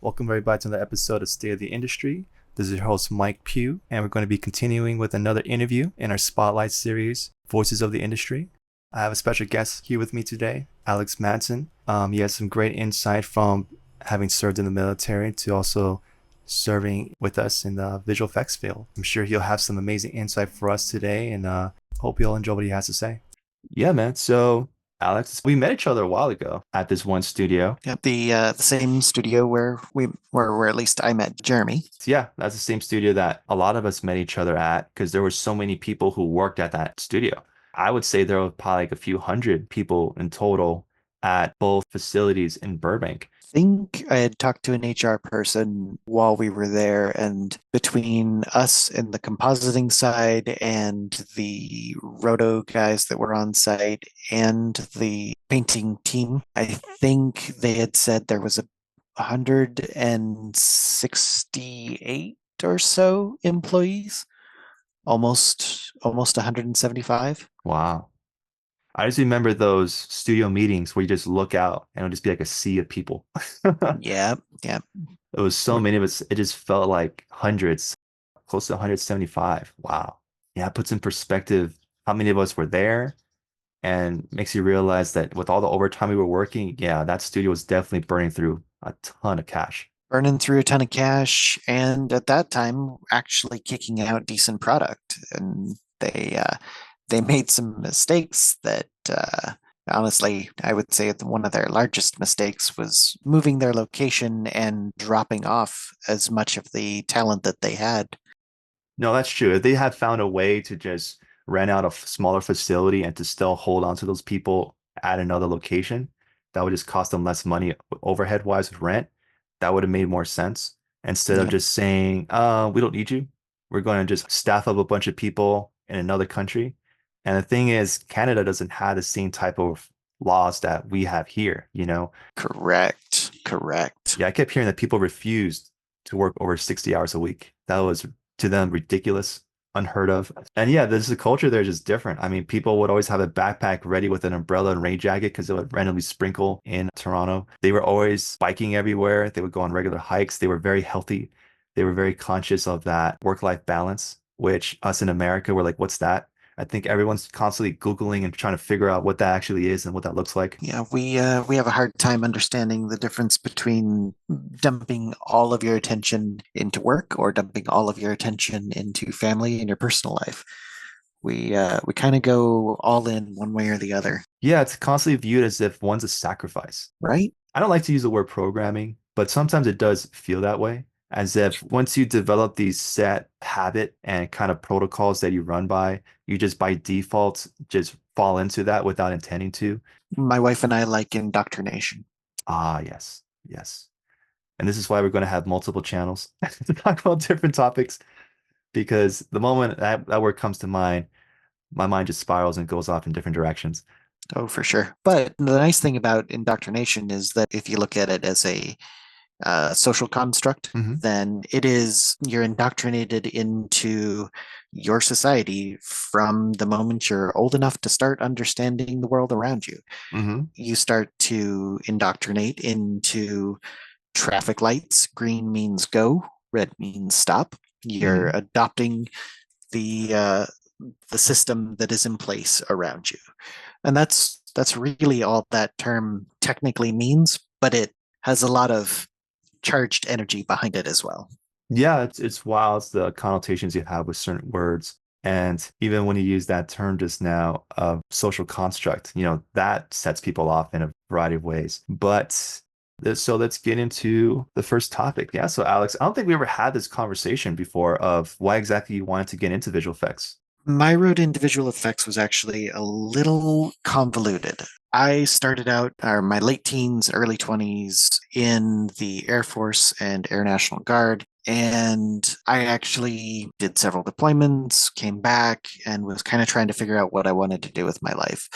Welcome everybody to another episode of State of the Industry. This is your host Mike Pugh, and we're going to be continuing with another interview in our Spotlight series, Voices of the Industry. I have a special guest here with me today, Alex Madsen. He has some great insight from having served in the military to also serving with us in the visual effects field. I'm sure he'll have some amazing insight for us today, and hope you'll enjoy what he has to say. Yeah, man. So Alex, we met each other a while ago at this one studio. Yep, the same studio where at least I met Jeremy. So yeah, that's the same studio that a lot of us met each other at because there were so many people who worked at that studio. I would say there were probably like a few hundred people in total at both facilities in Burbank. I think I had talked to an HR person while we were there, and between us and the compositing side and the roto guys that were on site and the painting team, I think they had said there was 168 or so employees, almost 175. Wow. I just remember those studio meetings where you just look out and it'll just be like a sea of people. Yeah, yeah. It was so many of us. It just felt like hundreds, close to 175. Wow. Yeah, it puts in perspective how many of us were there and makes you realize that with all the overtime we were working, yeah, that studio was definitely burning through a ton of cash. Burning through a ton of cash, and at that time actually kicking out decent product. And they made some mistakes that honestly, I would say one of their largest mistakes was moving their location and dropping off as much of the talent that they had. No, that's true. If they had found a way to just rent out a smaller facility and to still hold on to those people at another location, that would just cost them less money overhead wise with rent. That would have made more sense instead of Yeah, just saying, we don't need you. We're going to just staff up a bunch of people in another country. And the thing is, Canada doesn't have the same type of laws that we have here, you know? correct, correct. Yeah, I kept hearing that people refused to work over 60 hours a week. That was to them ridiculous, unheard of. And yeah, there's a culture there just different. I mean, people would always have a backpack ready with an umbrella and rain jacket because it would randomly sprinkle in Toronto. They were always biking everywhere. They would go on regular hikes. They were very healthy. They were very conscious of that work-life balance, which us in America were like, what's that? I think everyone's constantly Googling and trying to figure out what that actually is and what that looks like. Yeah, we have a hard time understanding the difference between dumping all of your attention into work or dumping all of your attention into family and your personal life. We kind of go all in one way or the other, Yeah, it's constantly viewed as if one's a sacrifice. right? I don't like to use the word programming, but sometimes it does feel that way. As if once you develop these set habit and kind of protocols that you run by, you just by default just fall into that without intending to. My wife and I like indoctrination. Ah, yes, yes. And this is why we're going to have multiple channels to talk about different topics because the moment that word comes to mind, my mind just spirals and goes off in different directions. Oh, for sure. But the nice thing about indoctrination is that if you look at it as a social construct, Hmm. then it is you're indoctrinated into your society from the moment you're old enough to start understanding the world around you. Hmm. You start to indoctrinate into traffic lights. Green means go, red means stop. You're Hmm. adopting the system that is in place around you, and that's really all that term technically means. But it has a lot of charged energy behind it as well. Yeah, it's wild the connotations you have with certain words. And even when you use that term just now of social construct, that sets people off in a variety of ways. But so let's get into the first topic. Yeah, so Alex, I don't think we ever had this conversation before of why exactly you wanted to get into visual effects. My road into visual effects was actually a little convoluted. I started out, or my late teens, early 20s, in the Air Force and Air National Guard. And I actually did several deployments, came back, and was kind of trying to figure out what I wanted to do with my life.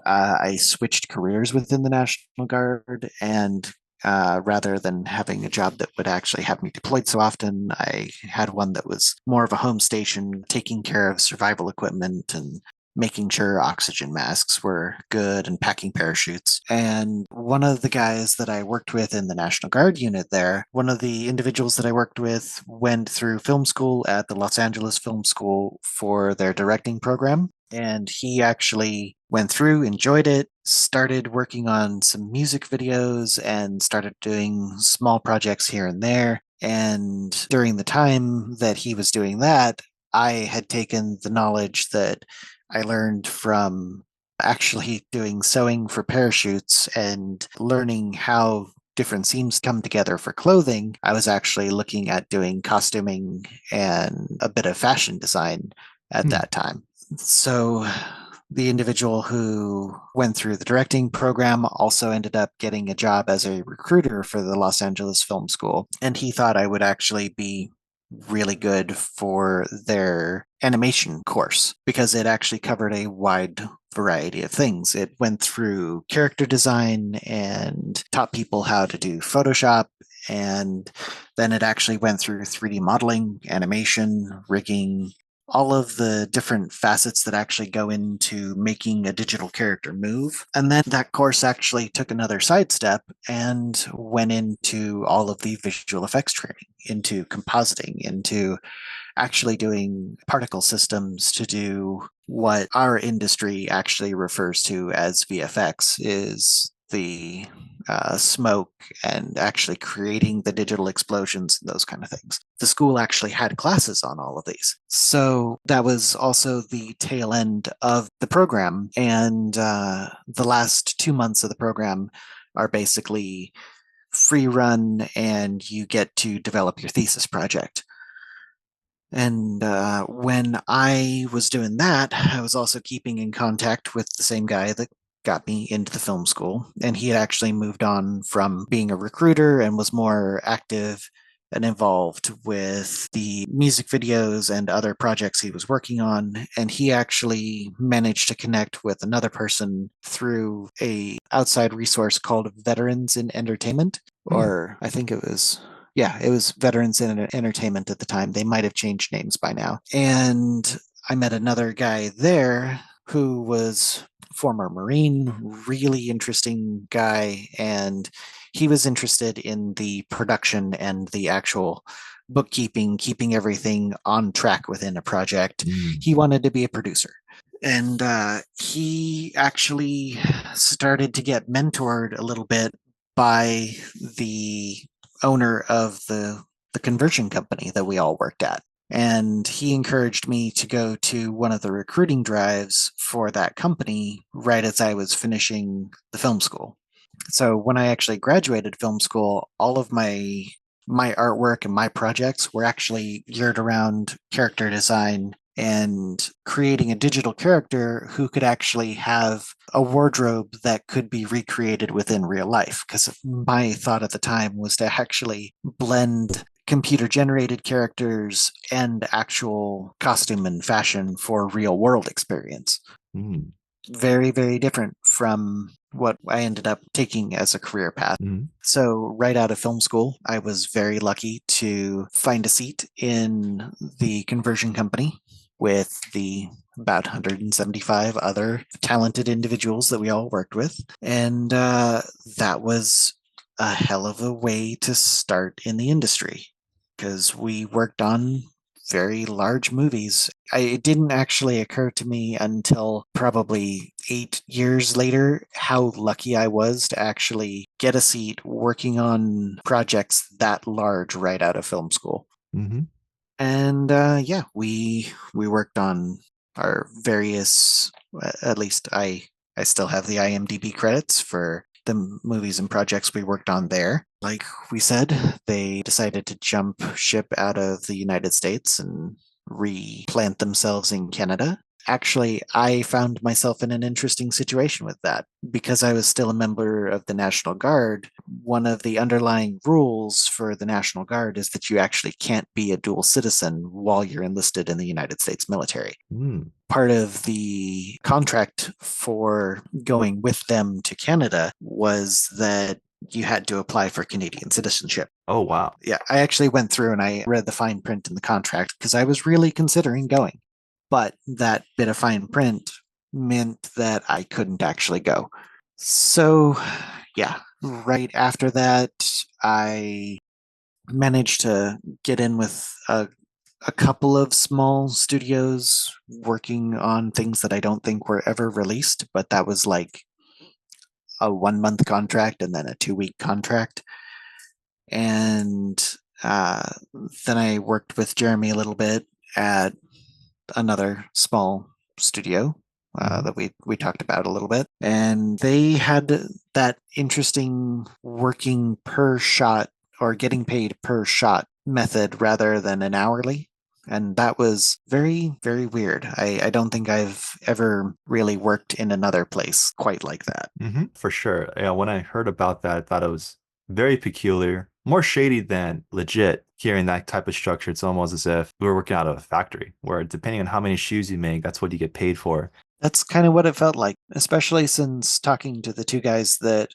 I switched careers within the National Guard, and rather than having a job that would actually have me deployed so often, I had one that was more of a home station, taking care of survival equipment and making sure oxygen masks were good and packing parachutes. And one of the guys that I worked with in the National Guard unit there, one of the individuals that I worked with went through film school at the Los Angeles Film School for their directing program. And he actually went through, enjoyed it, started working on some music videos, and started doing small projects here and there. And during the time that he was doing that, I had taken the knowledge that I learned from actually doing sewing for parachutes and learning how different seams come together for clothing. I was actually looking at doing costuming and a bit of fashion design at Hmm. that time. So the individual who went through the directing program also ended up getting a job as a recruiter for the Los Angeles Film School. And he thought I would actually be really good for their animation course because it actually covered a wide variety of things. It went through character design and taught people how to do Photoshop. And then it actually went through 3D modeling, animation, rigging, all of the different facets that actually go into making a digital character move. And then that course actually took another sidestep and went into all of the visual effects training, into compositing, into actually doing particle systems to do what our industry actually refers to as VFX, is the smoke and actually creating the digital explosions and those kind of things. The school actually had classes on all of these. So that was also the tail end of the program. And the last 2 months of the program are basically free run, and you get to develop your thesis project. And when I was doing that, I was also keeping in contact with the same guy that got me into the film school. And he had actually moved on from being a recruiter and was more active and involved with the music videos and other projects he was working on. And he actually managed to connect with another person through a outside resource called Veterans in Entertainment, Hmm. or I think it was, yeah, it was Veterans in Entertainment at the time. They might have changed names by now. And I met another guy there who was former Marine, really interesting guy. And he was interested in the production and the actual bookkeeping, keeping everything on track within a project. Hmm. He wanted to be a producer. And he actually started to get mentored a little bit by the owner of the conversion company that we all worked at. And he encouraged me to go to one of the recruiting drives for that company right as I was finishing the film school. So when I actually graduated film school, all of my artwork and my projects were actually geared around character design and creating a digital character who could actually have a wardrobe that could be recreated within real life. Because my thought at the time was to actually blend computer generated characters and actual costume and fashion for real world experience. Hmm. Very, very different from what I ended up taking as a career path. Hmm. So, right out of film school, I was very lucky to find a seat in the conversion company with the about 175 other talented individuals that we all worked with. And that was a hell of a way to start in the industry because we worked on very large movies. It didn't actually occur to me until probably 8 years later how lucky I was to actually get a seat working on projects that large right out of film school. Hmm. And yeah, we worked on our various. At least I still have the IMDb credits for the movies and projects we worked on there. Like we said, they decided to jump ship out of the United States and replant themselves in Canada. Actually, I found myself in an interesting situation with that because I was still a member of the National Guard. One of the underlying rules for the National Guard is that you actually can't be a dual citizen while you're enlisted in the United States military. Hmm. Part of the contract for going with them to Canada was that you had to apply for Canadian citizenship. Oh, wow. Yeah, I actually went through and I read the fine print in the contract because I was really considering going. But that bit of fine print meant that I couldn't actually go. So, yeah, right after that, I managed to get in with a couple of small studios working on things that I don't think were ever released, but that was like a 1 month contract and then a 2 week contract. And uh, then I worked with Jeremy a little bit at another small studio Hmm. that we talked about a little bit, and they had that interesting working per shot or getting paid per shot method rather than an hourly. And that was very, very weird. I don't think I've ever really worked in another place quite like that. For sure. Yeah, when I heard about that, I thought it was very peculiar, more shady than legit. Hearing that type of structure, it's almost as if we were working out of a factory where depending on how many shoes you make, that's what you get paid for. That's kind of what it felt like, especially since talking to the two guys that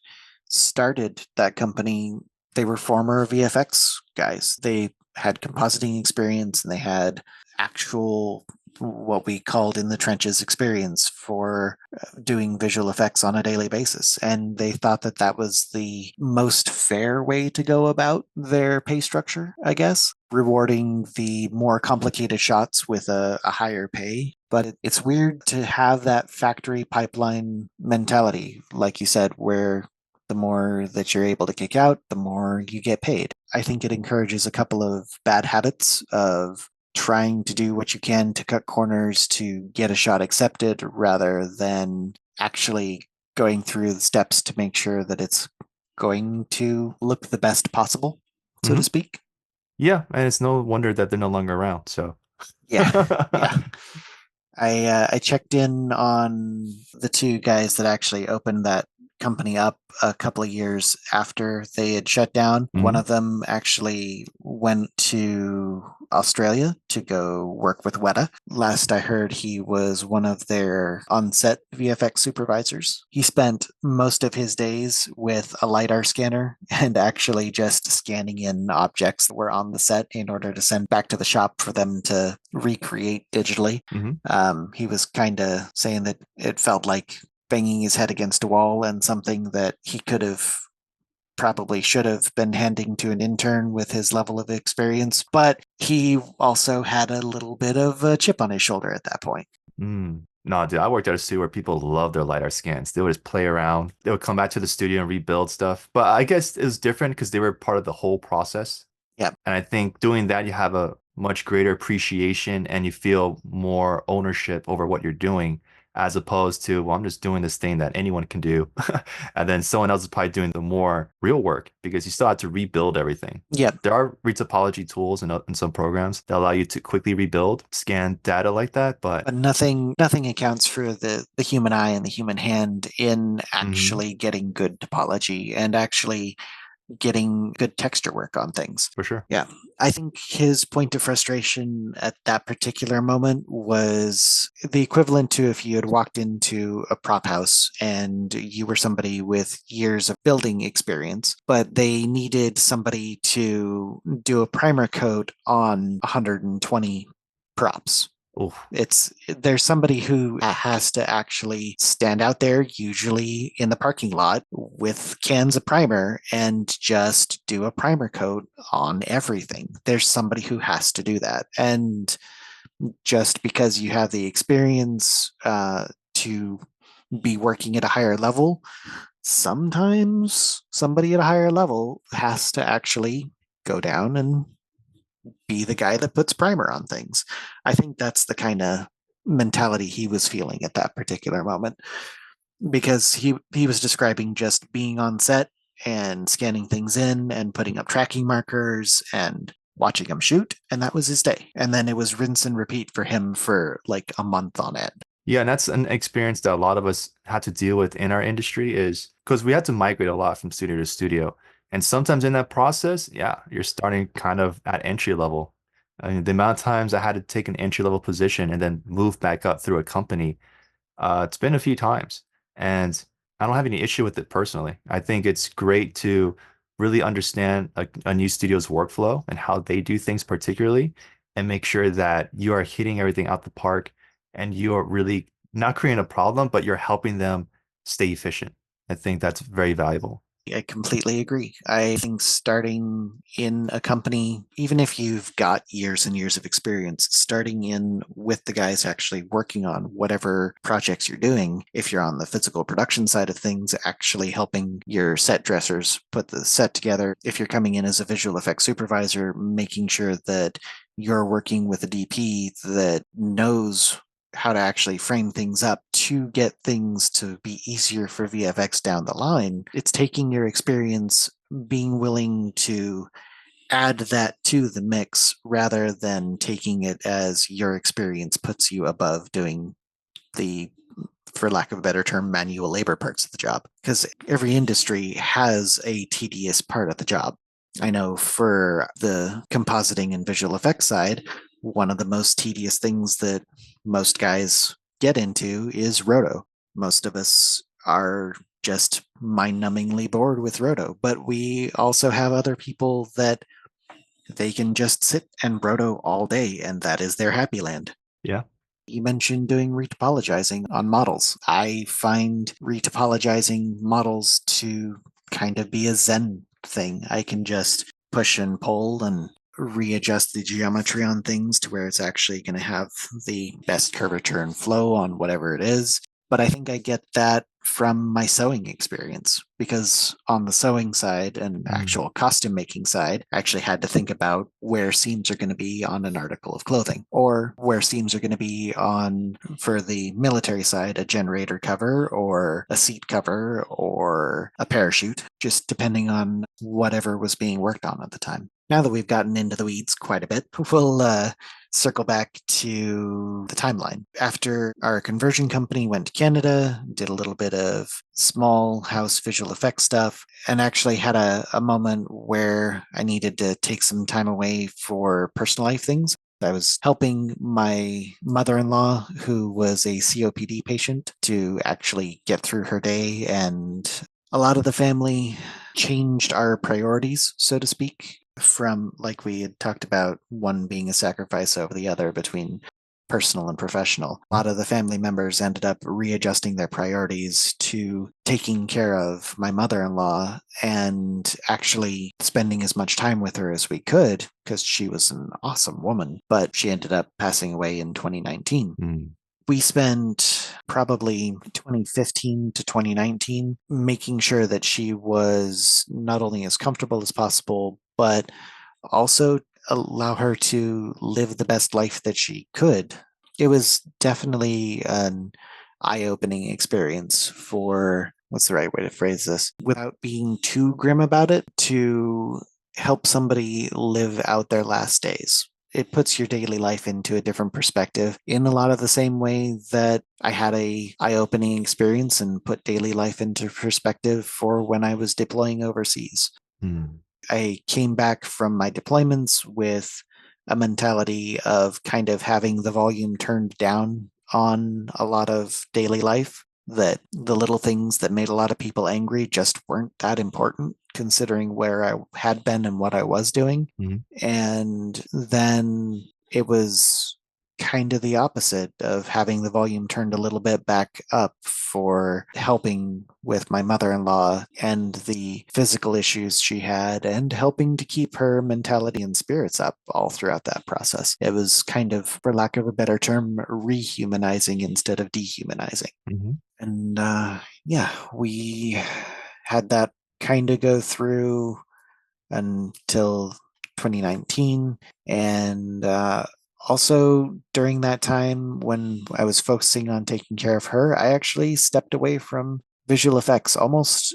started that company. They were former VFX guys. They had compositing experience and they had actual, what we called in the trenches experience for doing visual effects on a daily basis. And they thought that that was the most fair way to go about their pay structure, I guess, rewarding the more complicated shots with a higher pay. But it's weird to have that factory pipeline mentality, like you said, where the more that you're able to kick out, the more you get paid. I think it encourages a couple of bad habits of trying to do what you can to cut corners to get a shot accepted rather than actually going through the steps to make sure that it's going to look the best possible, so to Hmm. speak. Yeah, and it's no wonder that they're no longer around. So, Yeah, yeah. I checked in on the two guys that actually opened that company up a couple of years after they had shut down. One Mhm. of them actually went to Australia to go work with Weta. Last I heard, he was one of their on-set VFX supervisors. He spent most of his days with a LiDAR scanner and actually just scanning in objects that were on the set in order to send back to the shop for them to recreate digitally. Mhm. He was kind of saying that it felt like banging his head against a wall and something that he could have probably should have been handing to an intern with his level of experience, but he also had a little bit of a chip on his shoulder at that point. No, dude, I worked at a studio where people love their LiDAR scans. They would just play around. They would come back to the studio and rebuild stuff. But I guess it was different because they were part of the whole process. Yeah, And I think doing that, you have a much greater appreciation and you feel more ownership over what you're doing, as opposed to, well, I'm just doing this thing that anyone can do. And then someone else is probably doing the more real work because you still have to rebuild everything. yeah, There are retopology tools in some programs that allow you to quickly rebuild, scan data like that. But but nothing accounts for the human eye and the human hand in mhm, actually getting good topology and actually getting good texture work on things. for sure. Yeah. I think his point of frustration at that particular moment was the equivalent to if you had walked into a prop house and you were somebody with years of building experience, but they needed somebody to do a primer coat on 120 props. Oof. It's there's somebody who has to actually stand out there, usually in the parking lot, with cans of primer and just do a primer coat on everything. There's somebody who has to do that. And just because you have the experience to be working at a higher level, sometimes somebody at a higher level has to actually go down and be the guy that puts primer on things. I think that's the kind of mentality he was feeling at that particular moment because he was describing just being on set and scanning things in and putting up tracking markers and watching him shoot, and that was his day. And then it was rinse and repeat for him for like a month on end. Yeah, and that's an experience that a lot of us had to deal with in our industry is because we had to migrate a lot from studio to studio. And sometimes in that process, yeah, you're starting kind of at entry level. I mean, the amount of times I had to take an entry level position and then move back up through a company, it's been a few times. And I don't have any issue with it personally. I think it's great to really understand a new studio's workflow and how they do things particularly, and make sure that you are hitting everything out the park and you are really not creating a problem, but you're helping them stay efficient. I think that's very valuable. I completely agree. I think starting in a company, even if you've got years and years of experience, starting in with the guys actually working on whatever projects you're doing, if you're on the physical production side of things, actually helping your set dressers put the set together. If you're coming in as a visual effects supervisor, making sure that you're working with a DP that knows how to actually frame things up to get things to be easier for VFX down the line. It's taking your experience, being willing to add that to the mix rather than taking it as your experience puts you above doing the, for lack of a better term, manual labor parts of the job. Because every industry has a tedious part of the job. I know for the compositing and visual effects side, one of the most tedious things that most guys get into is roto. Most of us are just mind numbingly bored with roto, but we also have other people that they can just sit and roto all day, and that is their happy land. Yeah. You mentioned doing retopologizing on models. I find retopologizing models to kind of be a Zen thing. I can just push and pull and readjust the geometry on things to where it's actually going to have the best curvature and flow on whatever it is. But I think I get that from my sewing experience because on the sewing side and Mm. actual costume making side, I actually had to think about where seams are going to be on an article of clothing or where seams are going to be on, for the military side, a generator cover or a seat cover or a parachute, just depending on whatever was being worked on at the time. Now that we've gotten into the weeds quite a bit, we'll circle back to the timeline. After our conversion company went to Canada, did a little bit of small house visual effects stuff, and actually had a moment where I needed to take some time away for personal life things. I was helping my mother in law, who was a COPD patient, to actually get through her day. And a lot of the family changed our priorities, so to speak, from, like we had talked about, one being a sacrifice over the other between personal and professional. A lot of the family members ended up readjusting their priorities to taking care of my mother in law and actually spending as much time with her as we could because she was an awesome woman. But she ended up passing away in 2019. Mm. We spent probably 2015 to 2019 making sure that she was not only as comfortable as possible, but also allow her to live the best life that she could. It was definitely an eye opening experience for, what's the right way to phrase this, without being too grim about it, to help somebody live out their last days. It puts your daily life into a different perspective in a lot of the same way that I had a eye-opening experience and put daily life into perspective for when I was deploying overseas. Mm. I came back from my deployments with a mentality of kind of having the volume turned down on a lot of daily life, that the little things that made a lot of people angry just weren't that important considering where I had been and what I was doing. Mm. And then it was kind of the opposite of having the volume turned a little bit back up for helping with my mother-in-law and the physical issues she had and helping to keep her mentality and spirits up all throughout that process. It was kind of, for lack of a better term, rehumanizing instead of dehumanizing. Mm-hmm. And yeah, we had that kind of go through until 2019. And also during that time when I was focusing on taking care of her, I actually stepped away from visual effects almost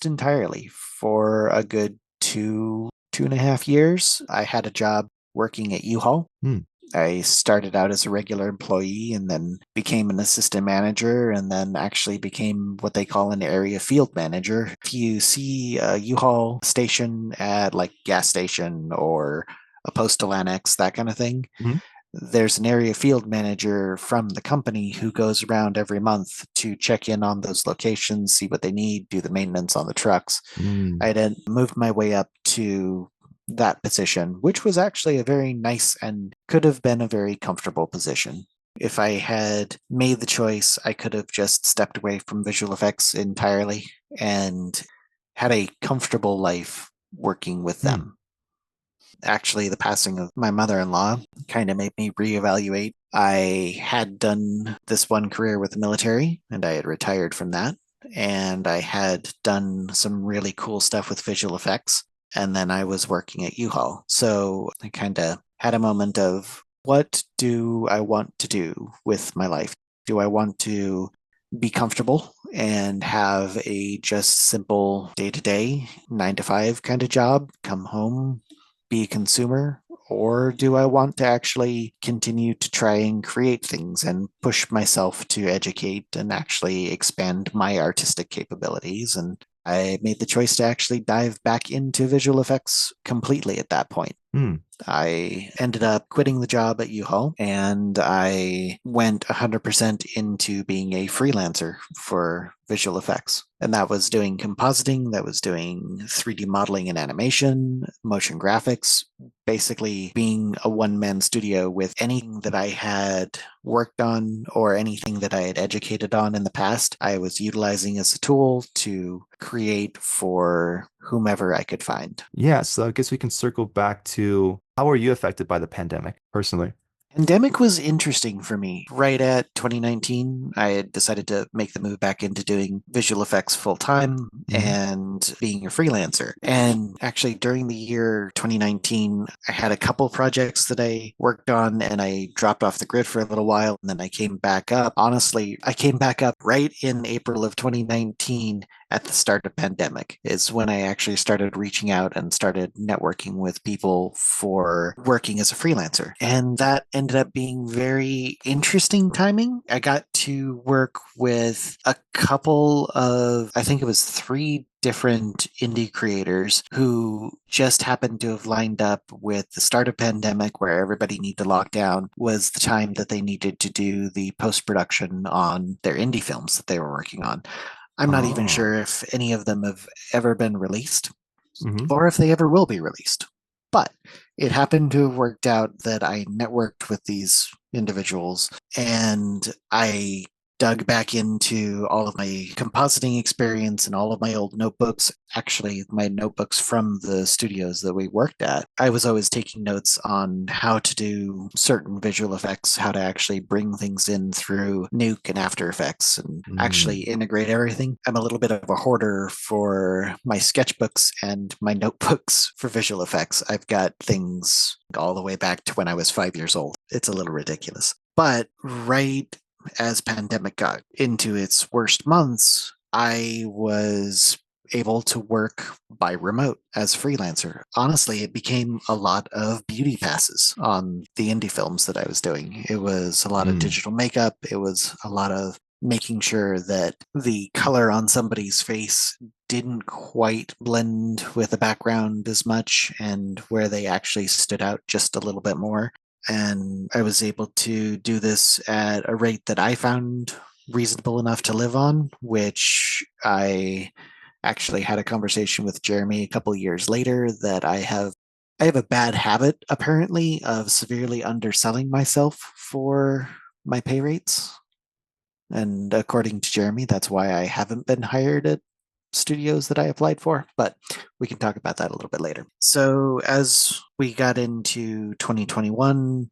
entirely for a good 2.5 years. I had a job working at U-Haul. Mm. I started out as a regular employee and then became an assistant manager and then actually became what they call an area field manager. If you see a U-Haul station at like gas station or a postal annex, that kind of thing, Mm. there's an area field manager from the company who goes around every month to check in on those locations, see what they need, do the maintenance on the trucks. Mm. I then moved my way up to that position, which was actually a very nice and could have been a very comfortable position. If I had made the choice, I could have just stepped away from visual effects entirely and had a comfortable life working with Hmm. them. Actually, the passing of my mother-in-law kind of made me reevaluate. I had done this one career with the military and I had retired from that. And I had done some really cool stuff with visual effects. And then I was working at U-Haul. So I kind of had a moment of what do I want to do with my life? Do I want to be comfortable and have a just simple day to day, 9 to 5 kind of job, come home, be a consumer? Or do I want to actually continue to try and create things and push myself to educate and actually expand my artistic capabilities? And I made the choice to actually dive back into visual effects completely at that point. Hmm. I ended up quitting the job at U-Haul and I went 100% into being a freelancer for visual effects. And that was doing compositing, that was doing 3D modeling and animation, motion graphics, basically being a one-man studio with anything that I had worked on or anything that I had educated on in the past, I was utilizing as a tool to create for whomever I could find. Yeah, so I guess we can circle back to how were you affected by the pandemic personally? Pandemic was interesting for me. Right at 2019, I had decided to make the move back into doing visual effects full time Hmm. and being a freelancer. And actually, during the year 2019, I had a couple projects that I worked on and I dropped off the grid for a little while and then I came back up. Honestly, I came back up right in April of 2019 at the start of pandemic is when I actually started reaching out and started networking with people for working as a freelancer. And that ended up being very interesting timing. I got to work with a couple of, I think it was 3 different indie creators who just happened to have lined up with the start of pandemic where everybody needed to lock down was the time that they needed to do the post-production on their indie films that they were working on. I'm not even Oh. sure if any of them have ever been released Hmm. or if they ever will be released. But it happened to have worked out that I networked with these individuals and I dug back into all of my compositing experience and all of my old notebooks, actually, my notebooks from the studios that we worked at. I was always taking notes on how to do certain visual effects, how to actually bring things in through Nuke and After Effects and actually Mm. integrate everything. I'm a little bit of a hoarder for my sketchbooks and my notebooks for visual effects. I've got things all the way back to when I was 5 years old. It's a little ridiculous. But right as pandemic got into its worst months, I was able to work by remote as a freelancer. Honestly, it became a lot of beauty passes on the indie films that I was doing. It was a lot of Mm. digital makeup. It was a lot of making sure that the color on somebody's face didn't quite blend with the background as much and where they actually stood out just a little bit more. And I was able to do this at a rate that I found reasonable enough to live on, which I actually had a conversation with Jeremy a couple years later that I have a bad habit apparently of severely underselling myself for my pay rates. And according to Jeremy, that's why I haven't been hired at studios that I applied for, but we can talk about that a little bit later. So, as we got into 2021,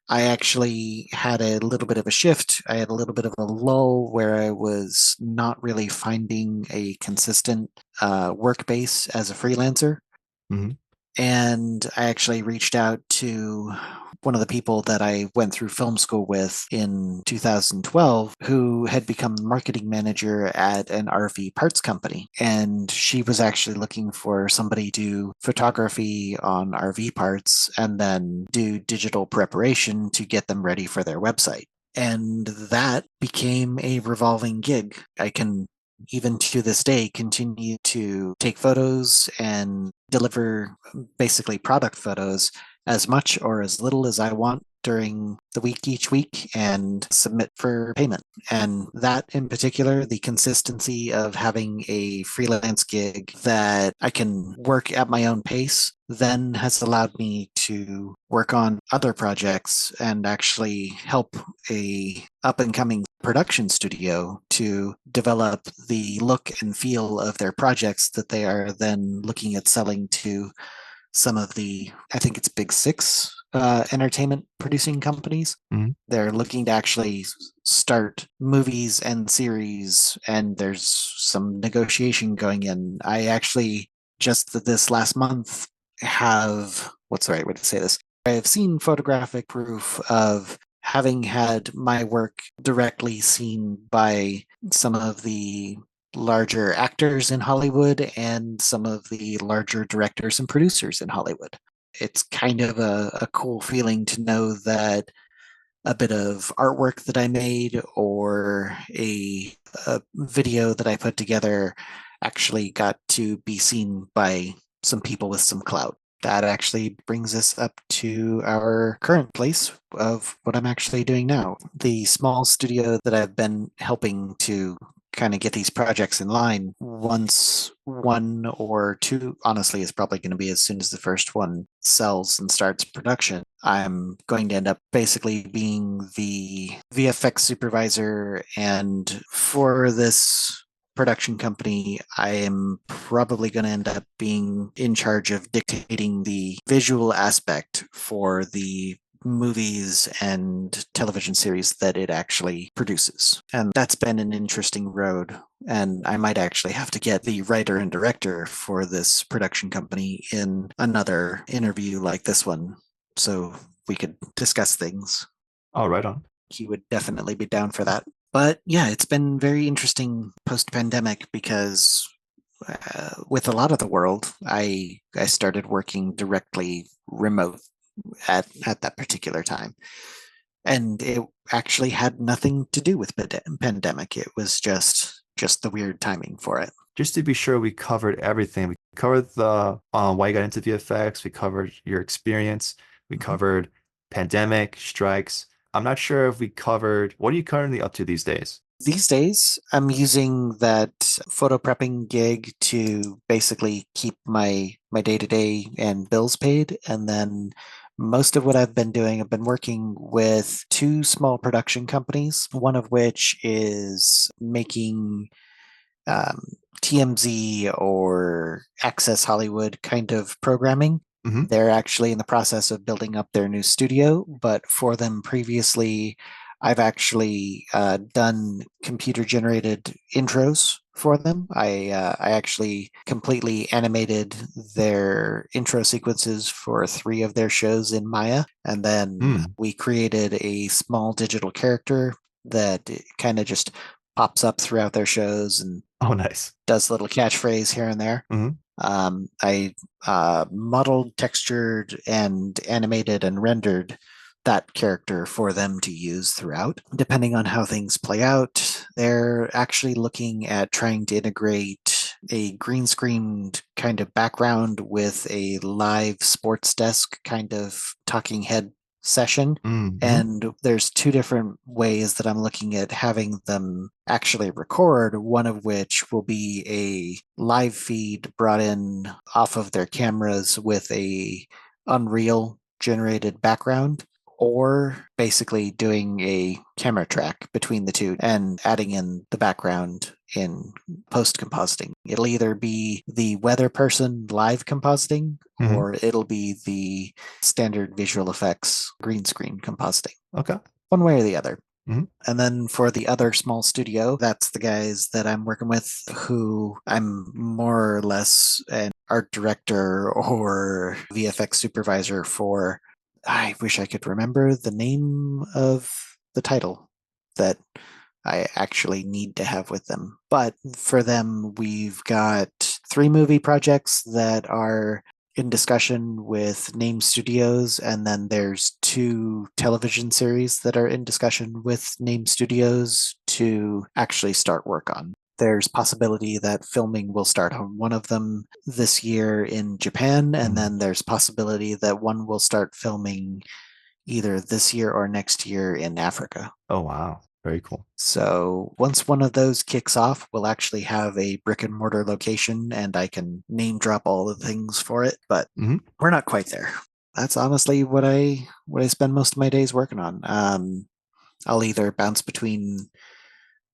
I actually had a little bit of a shift. I had a little bit of a lull where I was not really finding a consistent work base as a freelancer. Hmm. And I actually reached out to one of the people that I went through film school with in 2012, who had become marketing manager at an RV parts company. And she was actually looking for somebody to do photography on RV parts and then do digital preparation to get them ready for their website. And that became a revolving gig. I can even to this day continue to take photos and deliver basically product photos as much or as little as I want during the week each week and submit for payment. And that in particular, the consistency of having a freelance gig that I can work at my own pace then has allowed me to work on other projects and actually help a up and coming production studio to develop the look and feel of their projects that they are then looking at selling to some of the, I think it's Big Six entertainment producing companies. Mhm. They're looking to actually start movies and series, and there's some negotiation going in. I actually just this last month have, what's the right way to say this? I have seen photographic proof of having had my work directly seen by some of the larger actors in Hollywood and some of the larger directors and producers in Hollywood. It's kind of a cool feeling to know that a bit of artwork that I made or a video that I put together actually got to be seen by some people with some clout. That actually brings us up to our current place of what I'm actually doing now. The small studio that I've been helping to kind of get these projects in line, once one or two, honestly, is probably going to be as soon as the first one sells and starts production, I'm going to end up basically being the VFX supervisor. And for this production company, I am probably going to end up being in charge of dictating the visual aspect for the movies and television series that it actually produces. And that's been an interesting road. And I might actually have to get the writer and director for this production company in another interview like this one so we could discuss things. Oh, right on. He would definitely be down for that. But yeah, it's been very interesting post pandemic because with a lot of the world, I started working directly remote at that particular time. And it actually had nothing to do with pandemic. It was just the weird timing for it. Just to be sure, we covered everything. We covered the why you got into VFX. We covered your experience. We Mhm. covered pandemic, strikes. I'm not sure if we covered what are you currently up to these days? These days, I'm using that photo prepping gig to basically keep my day to day and bills paid. And then most of what I've been doing, I've been working with two small production companies, one of which is making um, TMZ or Access Hollywood kind of programming. Hmm. They're actually in the process of building up their new studio, but for them previously, I've actually done computer generated intros for them. I actually completely animated their intro sequences for three of their shows in Maya, and then Hmm. we created a small digital character that kind of just pops up throughout their shows and Oh, nice. does little catchphrase here and there. Hmm. I modeled, textured, and animated and rendered that character for them to use throughout. Depending on how things play out, they're actually looking at trying to integrate a green screened kind of background with a live sports desk kind of talking head session. Hmm. And there's two different ways that I'm looking at having them actually record, one of which will be a live feed brought in off of their cameras with a Unreal generated background, or basically doing a camera track between the two and adding in the background in post compositing. It'll either be the weather person live compositing Hmm. or it'll be the standard visual effects green screen compositing, Okay. one way or the other. Hmm. And then for the other small studio, that's the guys that I'm working with who I'm more or less an art director or VFX supervisor for. I wish I could remember the name of the title that I actually need to have with them. But for them, we've got three movie projects that are in discussion with named studios, and then there's two television series that are in discussion with named studios to actually start work on. There's possibility that filming will start on one of them this year in Japan, and Hmm. then there's possibility that one will start filming either this year or next year in Africa. Oh, wow. Very cool. So once one of those kicks off, we'll actually have a brick and mortar location and I can name drop all the things for it, but Hmm. we're not quite there. That's honestly what I spend most of my days working on. I'll either bounce between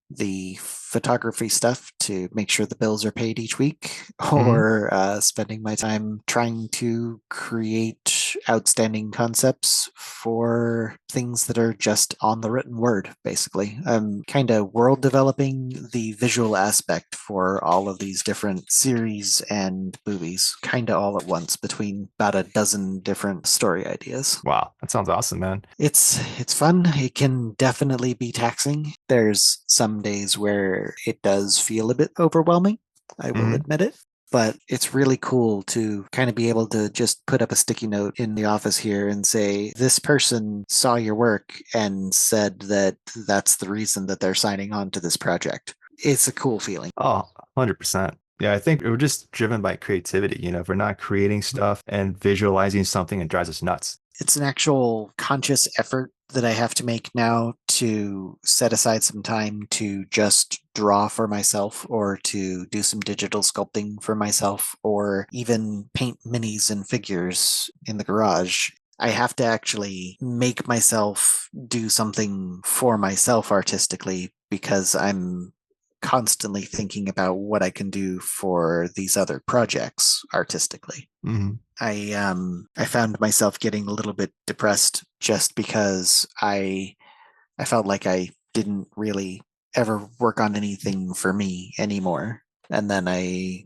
the photography stuff to make sure the bills are paid each week, Hmm. or spending my time trying to create outstanding concepts for things that are just on the written word, basically. I'm kind of world developing the visual aspect for all of these different series and movies, kind of all at once between about a dozen different story ideas. Wow, that sounds awesome, man. It's fun. It can definitely be taxing. There's some days where it does feel a bit overwhelming. I will Hmm. admit it. But it's really cool to kind of be able to just put up a sticky note in the office here and say, this person saw your work and said that that's the reason that they're signing on to this project. It's a cool feeling. Oh, 100%. Yeah, I think we're just driven by creativity. If we're not creating stuff and visualizing something, it drives us nuts. It's an actual conscious effort that I have to make now to set aside some time to just draw for myself or to do some digital sculpting for myself or even paint minis and figures in the garage. I have to actually make myself do something for myself artistically because I'm constantly thinking about what I can do for these other projects artistically. Hmm. I found myself getting a little bit depressed just because I felt like I didn't really ever work on anything for me anymore. And then I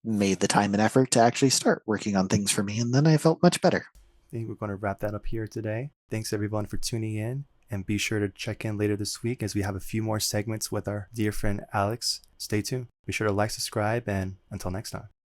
made the time and effort to actually start working on things for me, and then I felt much better. I think we're going to wrap that up here today. Thanks everyone for tuning in, and be sure to check in later this week as we have a few more segments with our dear friend Alex. Stay tuned. Be sure to like, subscribe, and until next time.